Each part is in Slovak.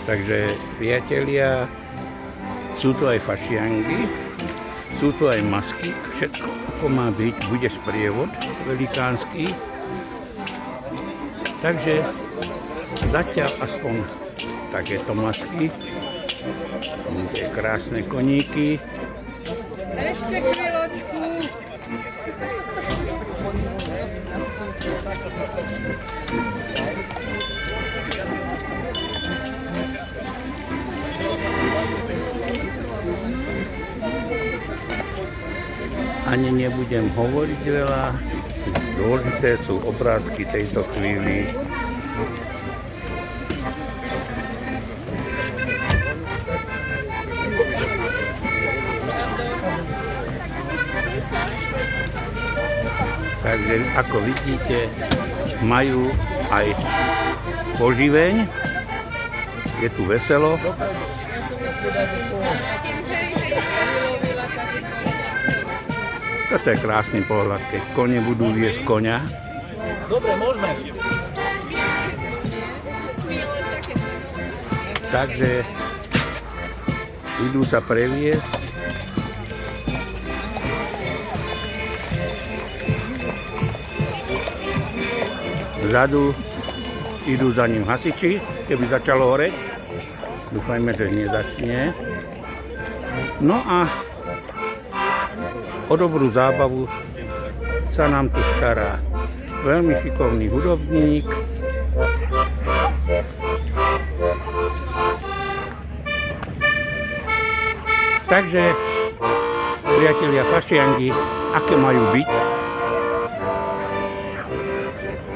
Takže priatelia, sú tu aj fašiangy, sú tu aj masky, všetko ako má byť, bude sprievod velikánsky. Takže zatiaľ aspoň takéto masky, tie krásne koníky. Ešte chvíľočku. Ani nebudem hovoriť veľa, dôležité sú obrázky tejto chvíli. Takže ako vidíte, majú aj poživeň, je tu veselo. Toto je krásny pohľad, keď kone budú viesť koňa. Dobre, môžeme. Takže idú sa previesť. Vzadu idú za ním hasiči, keby začalo horeť. Dúfajme, že nezačne. No a o dobrú zábavu sa nám tu stará veľmi šikovný hudobník. Takže, priatelia fašiangy, aké majú byť?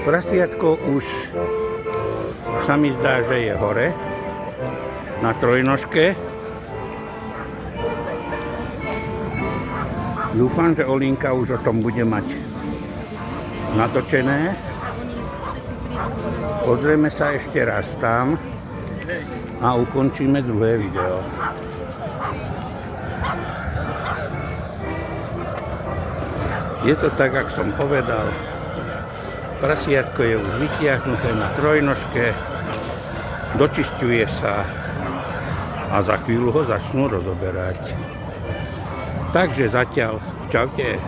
Prasiatko už sa mi zdá, že je hore na trojnožke. Dúfam, že Olinka už o tom bude mať natočené. Pozrieme sa ešte raz tam a ukončíme druhé video. Je to tak, ako som povedal. Prasiatko je už vytiahnuté na trojnožke, dočisťuje sa a za chvíľu ho začnú rozoberať. Takže zatiaľ, čaute.